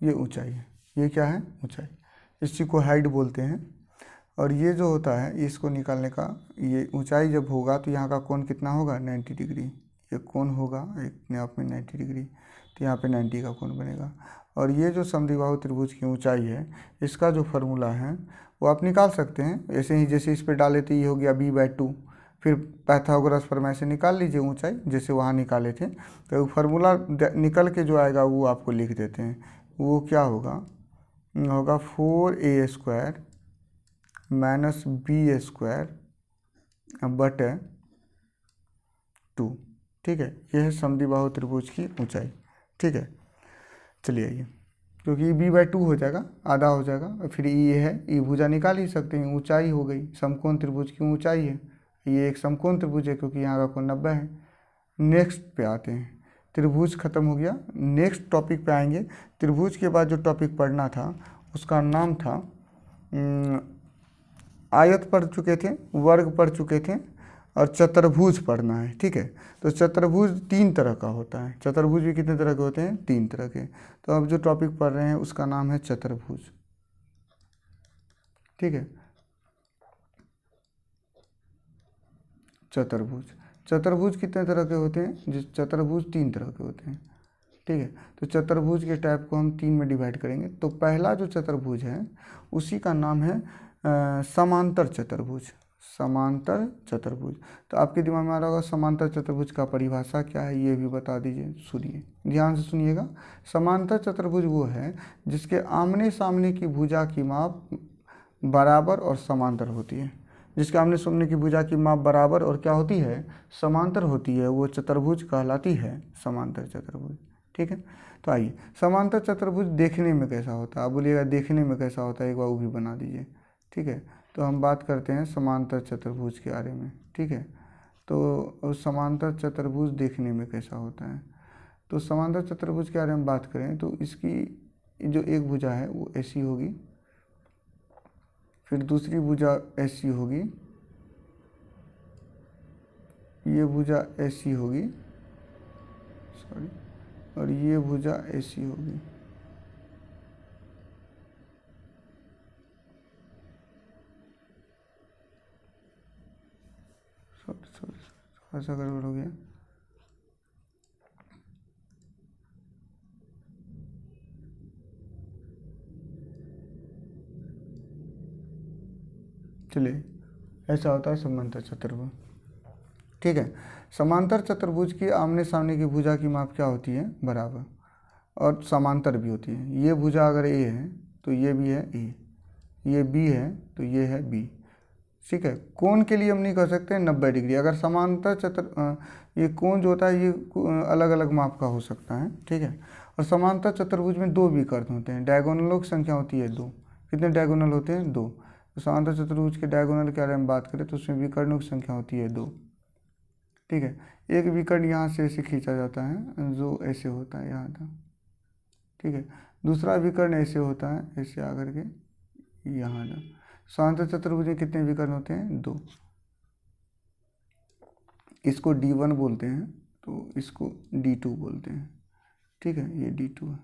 ये ऊंचाई है, ये क्या है, ऊंचाई, इस चीज़ को हाइट बोलते हैं। और ये जो होता है इसको निकालने का, ये ऊंचाई जब होगा तो यहाँ का कोण कितना होगा, 90 डिग्री। ये कोण होगा एक अपने आप में 90 डिग्री, तो यहाँ पे 90 का कोण बनेगा। और ये जो समद्विबाहु त्रिभुज की ऊंचाई है, इसका जो फार्मूला है वो आप निकाल सकते हैं ऐसे ही, जैसे इस पर डाले तो ये हो गया b/2, फिर पाइथागोरस फॉर्मूला से निकाल लीजिए ऊंचाई, जैसे वहाँ निकाले थे। तो फार्मूला निकल के जो आएगा वो आपको लिख देते हैं। वो क्या होगा, 4a² माइनस b² / 2। ठीक है, यह है समद्विबाहु त्रिभुज की ऊंचाई। ठीक है, चलिए आइए, क्योंकि b/2 हो जाएगा, आधा हो जाएगा, फिर ये है, ये भुजा निकाल ही सकते हैं, ऊंचाई हो गई, समकोण त्रिभुज की ऊंचाई है। ये एक समकोण त्रिभुज है क्योंकि यहाँ का कोण 90 है। नेक्स्ट पे आते हैं, त्रिभुज खत्म हो गया, नेक्स्ट टॉपिक पे आएंगे। त्रिभुज के बाद जो टॉपिक पढ़ना था उसका नाम था, आयत पढ़ चुके थे, वर्ग पढ़ चुके थे, और चतुर्भुज पढ़ना है। ठीक है, तो चतुर्भुज 3 तरह का होता है। चतुर्भुज भी कितने तरह के होते हैं, 3 तरह के। तो अब जो टॉपिक पढ़ रहे हैं उसका नाम है चतुर्भुज। ठीक है, चतुर्भुज, चतुर्भुज कितने तरह के होते हैं, जिस चतुर्भुज 3 तरह के होते हैं। ठीक है, तो चतुर्भुज के टाइप को हम 3 में डिवाइड करेंगे। तो पहला जो चतुर्भुज है उसी का नाम है समांतर चतुर्भुज। समांतर चतुर्भुज, तो आपके दिमाग में आ रहा होगा समांतर चतुर्भुज का परिभाषा क्या है, ये भी बता दीजिए। सुनिए, ध्यान से सुनिएगा। समांतर चतुर्भुज वो है जिसके आमने सामने की भुजा की माप बराबर और समांतर होती है। जिसके आमने सामने की भुजा की माप बराबर और क्या होती है, समांतर होती है, वो चतुर्भुज कहलाती है समांतर चतुर्भुज। ठीक है, तो आइए, समांतर चतुर्भुज देखने में कैसा होता है, आप बोलिएगा देखने में कैसा होता है, एक बार वो भी बना दीजिए। ठीक है, तो हम बात करते हैं समांतर चतुर्भुज के बारे में। ठीक है, तो समांतर चतुर्भुज देखने में कैसा होता है, तो समांतर चतुर्भुज के बारे में बात करें तो इसकी जो एक भुजा है वो ऐसी होगी, फिर दूसरी भुजा ऐसी होगी, ये भुजा ऐसी होगी, सॉरी, और ये भुजा ऐसी होगी। सॉरी थोड़ा सा गड़बड़ हो गया। चलिए, ऐसा होता है समांतर चतुर्भुज। ठीक है, समांतर चतुर्भुज की आमने सामने की भुजा की माप क्या होती है, बराबर और समांतर भी होती है। ये भुजा अगर ए है तो ये भी है ए, ये बी है तो ये है बी। ठीक है, कोण के लिए हम नहीं कर सकते 90 डिग्री। अगर समांतर ये कोण जो होता है ये अलग अलग माप का हो सकता है। ठीक है, और समांतर चतुर्भुज में 2 विकर्ण होते हैं, डायगोनलों की संख्या होती है 2। कितने डायगोनल होते हैं, 2। तो समांतर चतुर्भुज के डायगोनल के बारे में बात करें तो उसमें विकर्णों की संख्या होती है 2। ठीक है, एक विकर्ण यहाँ से ऐसे खींचा जाता है जो ऐसे होता है यहाँ था। ठीक है, दूसरा विकर्ण ऐसे होता है, ऐसे आकर के यहाँ जा। समांतर चतुर्भुज में कितने विकर्ण होते हैं, 2। इसको D1 बोलते हैं, तो इसको D2 बोलते हैं। ठीक है, ये D2 है,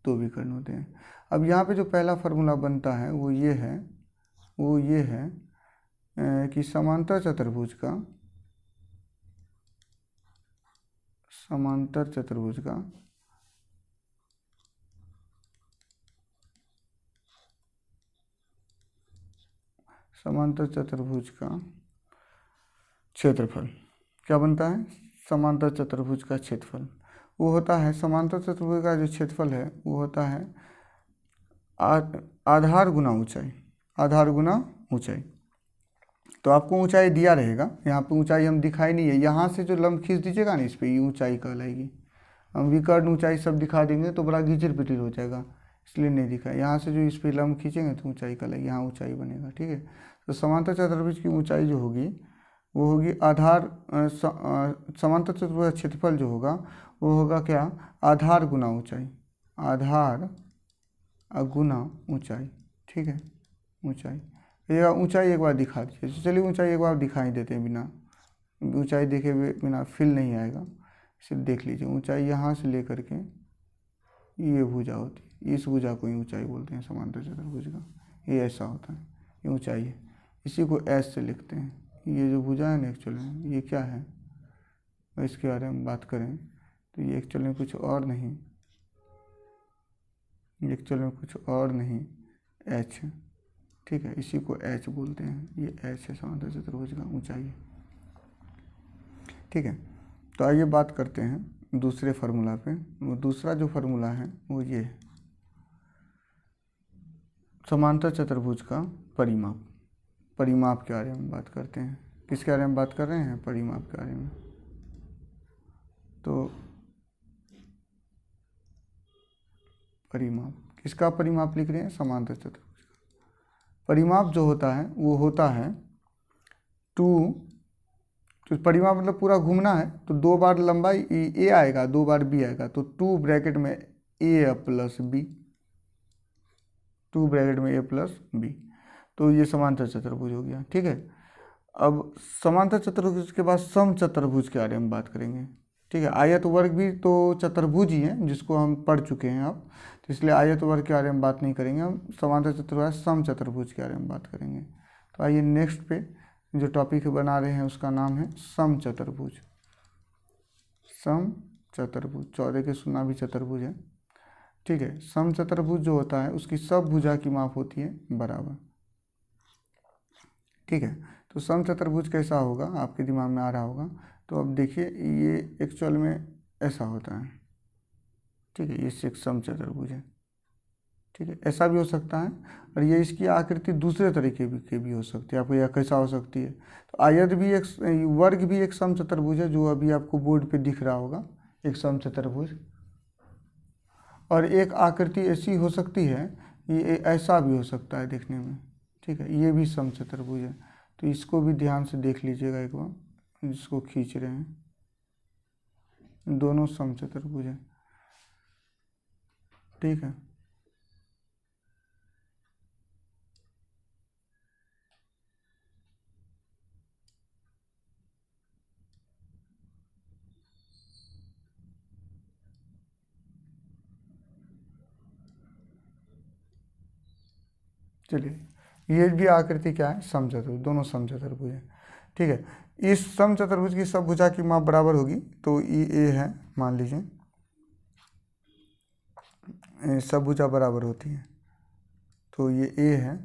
2 विकर्ण होते हैं। अब यहाँ पे जो पहला फार्मूला बनता है वो ये है कि समांतर चतुर्भुज का समांतर चतुर्भुज का क्षेत्रफल क्या बनता है, समांतर चतुर्भुज का क्षेत्रफल वो होता है समांतर चतुर्भुज का जो क्षेत्रफल है वो होता है आधार गुना ऊंचाई, आधार गुना ऊंचाई। तो आपको ऊंचाई दिया रहेगा, यहाँ पे ऊंचाई हम दिखाई नहीं है, यहाँ से जो लंब खींच दीजिएगा ना इस पर, ये ऊंचाई कहलाएगी। हम विकर्ण ऊंचाई सब दिखा देंगे तो बड़ा घिचर पिटिर हो जाएगा, इसलिए नहीं दिखाया। यहाँ से जो इस पर लंब खींचेंगे तो ऊंचाई कहलाएगी, यहाँ ऊंचाई बनेगा। ठीक है, तो समांतर चतुर्भुज की ऊंचाई जो होगी वो होगी आधार समांतर चतुर्भुज का क्षेत्रफल जो होगा वो होगा क्या, आधार गुना ऊंचाई, आधार गुना ऊंचाई। ठीक है, ऊंचाई, ये ऊंचाई एक बार दिखा दीजिए। चलिए ऊंचाई एक बार दिखाई देते हैं, बिना ऊंचाई देखे बिना फील नहीं आएगा, इसे देख लीजिए। ऊंचाई यहाँ से लेकर के ये भुजा होती है, इस भुजा को ही ऊंचाई बोलते हैं समांतर चतुर्भुज का, ये ऐसा होता है, ये ऊंचाई है। इसी को एस से लिखते हैं। ये जो भुजा है ना एक्चुअल में ये क्या है, इसके बारे में बात करें तो ये एक्चुअल में कुछ और नहीं, एक्चुअल में कुछ और नहीं, एच है। ठीक है, इसी को एच बोलते हैं, ये एच है समांतर चतुर्भुज का ऊंचाई है। ठीक है, तो आइए बात करते हैं दूसरे फार्मूला पे। वो दूसरा जो फार्मूला है वो ये है, समांतर चतुर्भुज का परिमाप। परिमाप के बारे में बात करते हैं। किसके बारे में बात कर रहे हैं, परिमाप के बारे में। तो परिमाप, किसका परिमाप लिख रहे हैं, समांतर चतुर्भुज का। परिमाप जो होता है वो होता है 2, तो परिमाप मतलब पूरा घूमना है, तो 2 बार लंबाई ए आएगा, 2 बार बी आएगा, तो 2 ब्रैकेट में ए प्लस बी, 2 ब्रैकेट में ए प्लस बी, तो ये समांतर चतुर्भुज हो गया। ठीक है, अब समांतर चतुर्भुज के बाद सम चतुर्भुज के बारे में बात करेंगे। ठीक है, आयत वर्ग भी तो चतुर्भुज ही है, जिसको हम पढ़ चुके हैं अब, तो इसलिए आयत वर्ग के बारे में बात नहीं करेंगे हम, समांतर चतुर्भुज सम चतुर्भुज के बारे में बात करेंगे। तो आइए नेक्स्ट पे जो टॉपिक बना रहे हैं उसका नाम है सम चतुर्भुज। सम चतुर्भुज 14 के 0 भी चतुर्भुज है। ठीक है, सम चतुर्भुज जो होता है उसकी सब भुजा की माप होती है बराबर। ठीक है, तो सम चतुर्भुज कैसा होगा आपके दिमाग में आ रहा होगा। तो अब देखिए ये एक्चुअल में ऐसा होता है। ठीक है, ये एक सम चतुर्भुज है। ठीक है, ऐसा भी हो सकता है, और ये इसकी आकृति दूसरे तरीके के भी हो सकती है। आपको यह कैसा हो सकती है, तो आयत भी एक, वर्ग भी एक सम चतुर्भुज है, जो अभी आपको बोर्ड पे दिख रहा होगा, एक सम चतुर्भुज। और एक आकृति ऐसी हो सकती है, ये ऐसा भी हो सकता है देखने में। ठीक है, ये भी सम चतुर्भुज है, तो इसको भी ध्यान से देख लीजिएगा एक बार, जिसको खींच रहे हैं, दोनों सम चतुर्भुज है। ठीक है, चलिए ये भी आकृति क्या है, सम चतुर्भुज, दोनों सम चतुर्भुज है। ठीक है, इस सम चतुर्भुज की सब भुजा की माप बराबर होगी, तो ये ए है, मान लीजिए सब भुजा बराबर होती है, तो ये ए है,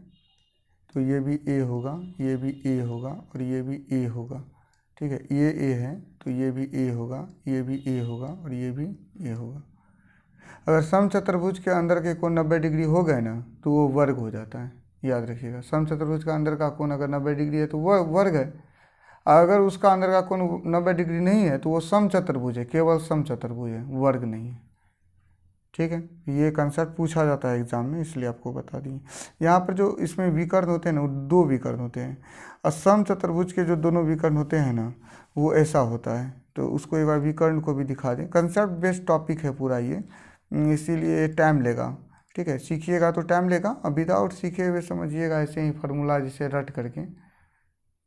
तो ये भी ए होगा, ये भी ए होगा, और ये भी ए होगा। ठीक है, ये ए है तो ये भी ए होगा, ये भी ए होगा, और ये भी ए होगा। अगर सम चतुर्भुज के अंदर के कोण 90 डिग्री हो गए ना तो वो वर्ग हो जाता है, याद रखिएगा। सम चतुर्भुज का अंदर का कोण अगर 90 डिग्री है तो वह वर्ग है। अगर उसका अंदर का कोण 90 डिग्री नहीं है तो वो सम चतुर्भुज है, केवल सम चतुर्भुज है, वर्ग नहीं है। ठीक है, ये कंसेप्ट पूछा जाता है एग्जाम में, इसलिए आपको बता दिए। यहाँ पर जो इसमें विकर्ण होते हैं ना, वो 2 विकर्ण होते हैं, और सम चतुर्भुज के जो दोनों विकर्ण होते हैं ना वो ऐसा होता है। तो उसको एक बार विकर्ण को भी दिखा दें। कंसेप्ट बेस्ड टॉपिक है पूरा ये, इसीलिए टाइम लेगा। ठीक है, सीखिएगा तो टाइम लेगा, और विदाउट सीखे हुए समझिएगा ऐसे ही फार्मूला जिसे रट करके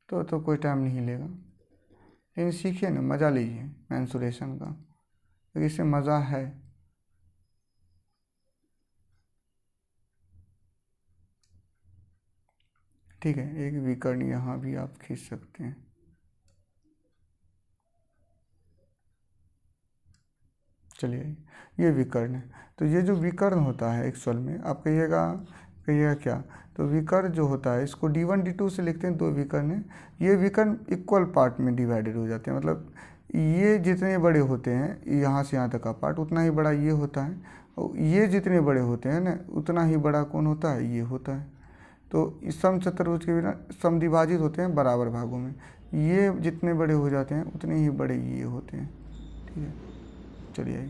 तो कोई टाइम नहीं लेगा। लेकिन सीखिए ना, मज़ा लीजिए मेंसुरेशन का, तो इससे मज़ा है। ठीक है, एक विकर्ण यहाँ भी आप खींच सकते हैं। चलिए ये विकर्ण है, तो ये जो विकर्ण होता है एक्चुअल में आप कहिएगा क्या, तो विकर्ण जो होता है इसको D1 D2 से लिखते हैं, 2 विकर्ण है। ये विकर्ण इक्वल पार्ट में डिवाइडेड हो जाते हैं, मतलब ये जितने बड़े होते हैं यहाँ से यहाँ तक का पार्ट उतना ही बड़ा ये होता है, और ये जितने बड़े होते हैं ना उतना ही बड़ा कौन होता है, ये होता है। तो इस समचतुर्भुज के बिना समद्विभाजित होते हैं बराबर भागों में, ये जितने बड़े हो जाते हैं उतने ही बड़े ये होते हैं। ठीक है, चलिए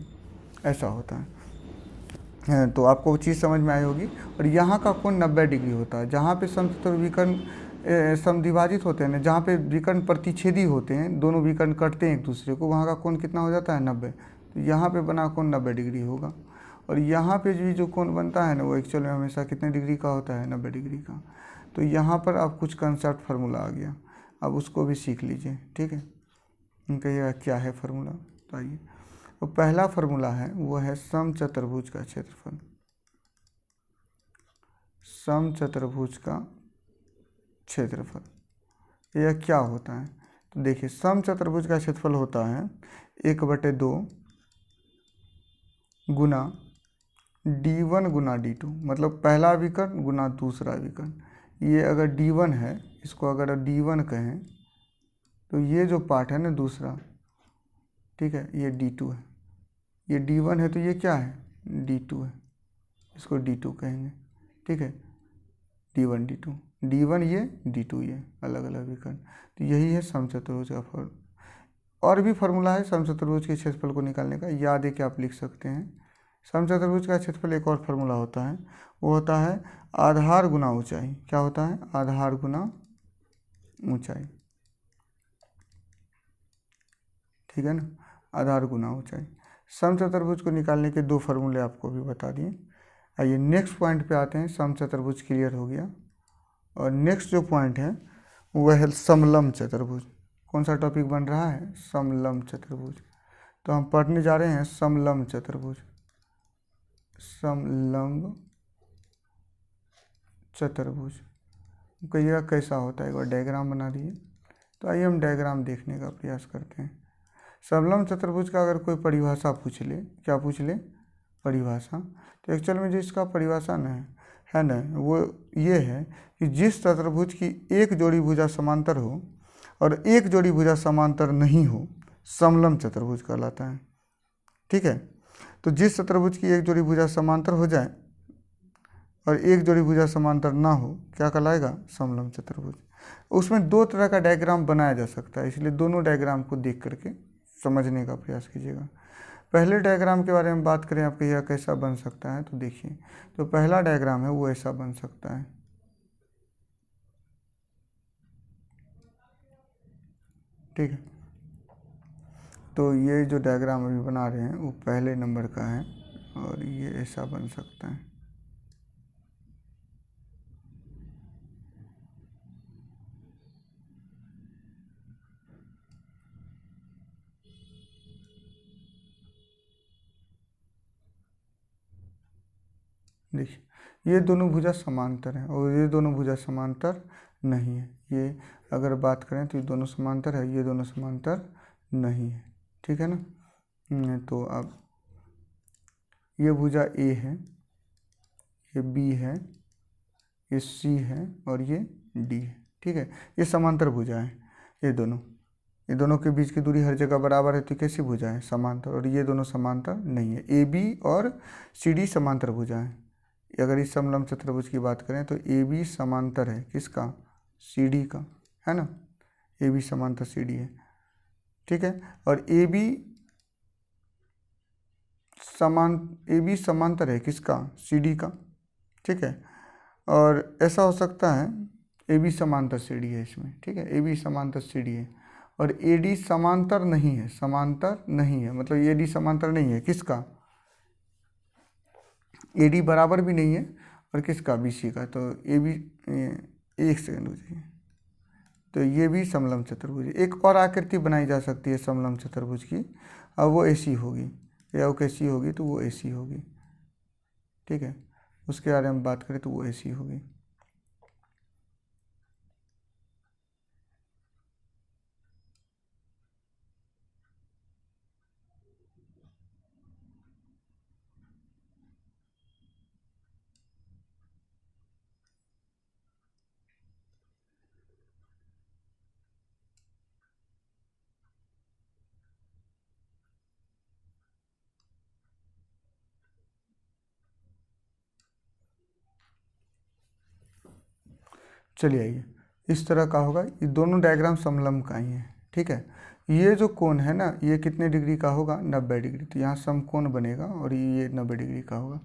ऐसा होता है। तो आपको वो चीज़ समझ में आई होगी। और यहाँ का कोण 90 डिग्री होता है। जहाँ पे समचतुर्भुज विकर्ण समद्विभाजित होते हैं ना, जहाँ पे विकर्ण प्रतिच्छेदी होते हैं, दोनों विकर्ण कटते हैं एक दूसरे को, वहाँ का कोण कितना हो जाता है, 90। तो यहाँ पे बना कोण 90 डिग्री होगा। और यहाँ पे भी जो कोण बनता है ना वो एक्चुअल में हमेशा कितने डिग्री का होता है, 90 डिग्री का। तो यहाँ पर अब कुछ कंसेप्ट फार्मूला आ गया, अब उसको भी सीख लीजिए। ठीक है, कहिएगा क्या है फार्मूला, तो आइए। तो पहला फार्मूला है वो है समचतुर्भुज का क्षेत्रफल। समचतुर्भुज का क्षेत्रफल यह क्या होता है, तो देखिए समचतुर्भुज का क्षेत्रफल होता है 1/2 गुना d1 गुना d2, मतलब पहला विकर्ण गुना दूसरा विकर्ण। ये अगर d1 है, इसको अगर d1 कहें तो ये जो पार्ट है ना दूसरा, ठीक है, ये d2 है। ये d1 है तो ये क्या है, d2 है, इसको d2 कहेंगे। ठीक है, d1 d2, d1 ये d2 ये अलग अलग विकर्ण। तो यही है समचतुर्भुज का फॉर्मूला। और भी फार्मूला है समचतुर्भुज के क्षेत्रफल को निकालने का, याद है कि आप लिख सकते हैं। समचतुर्भुज का क्षेत्रफल एक और फार्मूला होता है, वो होता है आधार गुना ऊंचाई। क्या होता है, आधार गुना ऊंचाई। ठीक है ना, आधार गुना ऊंचाई। समचतुर्भुज को निकालने के दो फार्मूले आपको भी बता दिए। आइए नेक्स्ट पॉइंट पे आते हैं। समचतुर्भुज क्लियर हो गया, और नेक्स्ट जो पॉइंट है वह है समलंब चतुर्भुज। कौन सा टॉपिक बन रहा है, समलंब चतुर्भुज। तो हम पढ़ने जा रहे हैं समलंब चतुर्भुज। समलंब चतुर्भुज कहिएगा कैसा होता है, एक बार डायग्राम बना दिए। तो आइए हम डायग्राम देखने का प्रयास करते हैं। समलंब चतुर्भुज का अगर कोई परिभाषा पूछ ले, क्या पूछ ले, परिभाषा, तो एक्चुअल में जो इसका परिभाषा है ना वो ये है कि जिस चतुर्भुज की एक जोड़ी भुजा समांतर हो और एक जोड़ी भुजा समांतर नहीं हो, समलंब चतुर्भुज कहलाता है। ठीक है, तो जिस चतुर्भुज की एक जोड़ी भुजा समांतर हो जाए और एक जोड़ी भुजा समांतर ना हो, क्या कहलाएगा, समलंब चतुर्भुज। उसमें दो तरह का डायग्राम बनाया जा सकता है, इसलिए दोनों डायग्राम को देख करके समझने का प्रयास कीजिएगा। पहले डायग्राम के बारे में बात करें, आपके यह कैसा बन सकता है, तो देखिए तो पहला डायग्राम है वो ऐसा बन सकता है। ठीक है, तो ये जो डायग्राम अभी बना रहे हैं वो पहले नंबर का है, और ये ऐसा बन सकता है। देखिए ये दोनों भुजा समांतर हैं और ये दोनों भुजा समांतर नहीं है। ये अगर बात करें तो ये दोनों समांतर है, ये दोनों समांतर नहीं है। ठीक है ना, तो अब ये भुजा ए है, ये बी है, ये सी है और ये डी है। ठीक है, ये समांतर भुजा है। ये दोनों के बीच की दूरी हर जगह बराबर है, तो कैसी भुजा है, समांतर। और ये दोनों समांतर नहीं है। ए बी और सी डी समांतर भुजा है। अगर इस समलंब चतुर्भुज की बात करें तो ए बी समांतर है किसका, सी डी का, है ना, ए बी समांतर सी डी है। ठीक है, और ए बी समांतर है किसका, सी डी का। ठीक है, और ऐसा हो सकता है ए बी समांतर सी डी है इसमें। ठीक है, ए बी समांतर सी डी है और ए डी समांतर नहीं है, समांतर नहीं है, मतलब ए डी समांतर नहीं है किसका, ए डी बराबर भी नहीं है और किसका, बी सी का। तो ए बी, एक सेकंड हो जाइए, तो ये भी समलंब चतुर्भुज है। एक और आकृति बनाई जा सकती है समलंब चतुर्भुज की, और वो ऐसी होगी, या वो कैसी होगी, तो वो ऐसी होगी। ठीक है, उसके बारे में बात करें तो वो ऐसी होगी। चलिए आइए, इस तरह का होगा। ये दोनों डायग्राम समलंब का ही है, ठीक है। ये जो कोण है ना, ये कितने डिग्री का होगा, 90 डिग्री। तो यहाँ समकोण बनेगा और ये 90 डिग्री का होगा,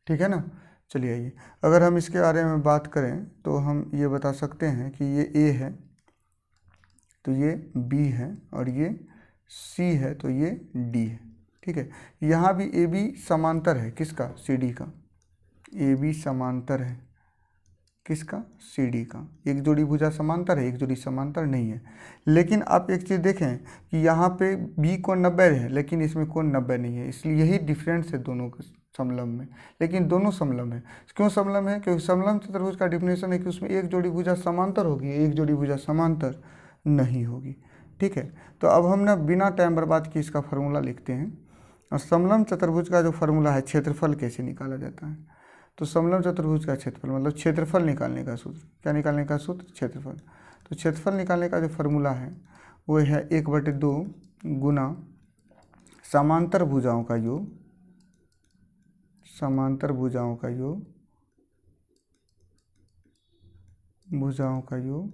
ठीक है ना। चलिए आइए, अगर हम इसके बारे में बात करें तो हम ये बता सकते हैं कि ये ए है तो ये बी है और ये सी है तो ये डी है, ठीक है। यहाँ भी ए बी समांतर है किसका, सी डी का। ए बी समांतर है किसका, सी डी का। एक जोड़ी भुजा समांतर है, एक जोड़ी समांतर नहीं है। लेकिन आप एक चीज़ देखें कि यहाँ पे बी कोण 90 है लेकिन इसमें कोण 90 नहीं है, इसलिए यही डिफरेंस है दोनों के समलंब में। लेकिन दोनों समलंब है। क्यों समलंब है, क्योंकि समलंब चतुर्भुज का डिफिनेशन है कि उसमें एक जोड़ी भुजा समांतर होगी, एक जोड़ी भुजा समांतर नहीं होगी, ठीक है। तो अब हम ना बिना टाइम बर्बाद किए इसका फार्मूला लिखते हैं। और समलंब चतुर्भुज का जो फार्मूला है, क्षेत्रफल कैसे निकाला जाता है। तो समलंब चतुर्भुज का क्षेत्रफल मतलब क्षेत्रफल निकालने का सूत्र, क्या निकालने का सूत्र, क्षेत्रफल। तो क्षेत्रफल निकालने का जो फार्मूला है वो है 1/2 गुना समांतर भुजाओं का योग, समांतर भुजाओं का योग, भुजाओं का योग,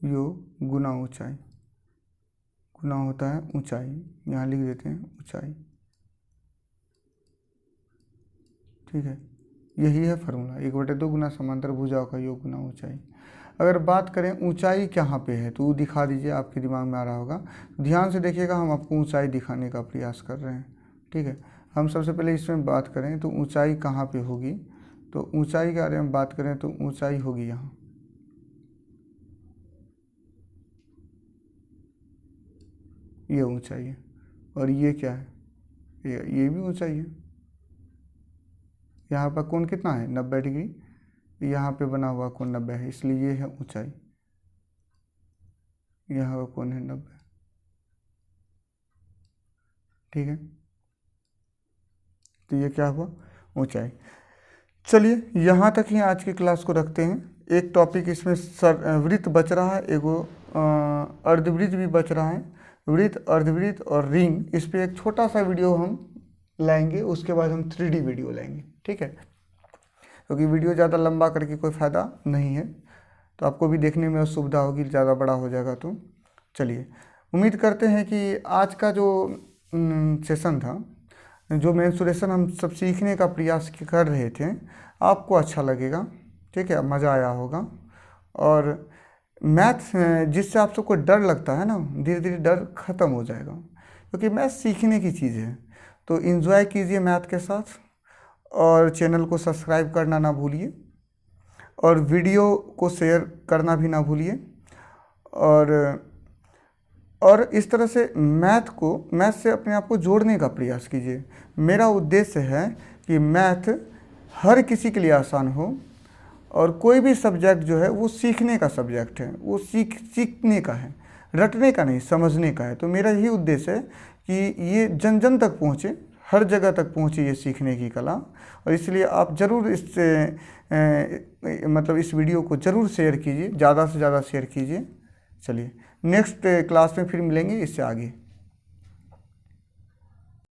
योग गुना ऊंचाई। गुना होता है ऊंचाई, यहाँ लिख देते हैं ऊंचाई, ठीक है। यही है फार्मूला, 1/2 गुना समांतर भुजाओं का योग गुना ऊंचाई। अगर बात करें ऊंचाई कहाँ पे है तो वो दिखा दीजिए, आपके दिमाग में आ रहा होगा। ध्यान से देखिएगा, हम आपको ऊंचाई दिखाने का प्रयास कर रहे हैं, ठीक है। हम सबसे पहले इसमें बात करें तो ऊंचाई कहाँ पे होगी। तो ऊंचाई के बारे में बात करें तो ऊंचाई होगी यहाँ, ये ऊंचाई है। और ये क्या है, ये भी ऊंचाई है। यहाँ पर कोण कितना है, 90 डिग्री। यहाँ पे बना हुआ कोण 90 है, इसलिए ये है ऊंचाई। यहाँ का कोण है 90, ठीक है। तो ये क्या हुआ, ऊंचाई। चलिए यहाँ तक ही आज की क्लास को रखते हैं। एक टॉपिक इसमें वृत्त बच रहा है, एगो अर्धवृत्त भी बच रहा है। वृत्त, अर्धवृत्त और रिंग, इस पर एक छोटा सा वीडियो हम लाएंगे, उसके बाद हम 3D वीडियो लाएंगे, ठीक है। क्योंकि वीडियो ज़्यादा लंबा करके कोई फ़ायदा नहीं है, तो आपको भी देखने में असुविधा होगी, ज़्यादा बड़ा हो जाएगा तो। चलिए, उम्मीद करते हैं कि आज का जो सेशन था, जो मेंसुरेशन हम सब सीखने का प्रयास कर रहे थे, आपको अच्छा लगेगा, ठीक है, मज़ा आया होगा। और मैथ जिससे आप सबको डर लगता है ना, धीरे धीरे डर ख़त्म हो जाएगा, क्योंकि मैथ सीखने की चीज़ है। तो एंजॉय कीजिए मैथ के साथ, और चैनल को सब्सक्राइब करना ना भूलिए, और वीडियो को शेयर करना भी ना भूलिए। और इस तरह से मैथ से अपने आप को जोड़ने का प्रयास कीजिए। मेरा उद्देश्य है कि मैथ हर किसी के लिए आसान हो, और कोई भी सब्जेक्ट जो है वो सीखने का सब्जेक्ट है, वो सीखने का है, रटने का नहीं, समझने का है। तो मेरा यही उद्देश्य है कि ये जन जन तक पहुँचे, हर जगह तक पहुँचे ये सीखने की कला। और इसलिए आप ज़रूर इस वीडियो को ज़रूर शेयर कीजिए, ज़्यादा से ज़्यादा शेयर कीजिए। चलिए, नेक्स्ट क्लास में फिर मिलेंगे इससे आगे।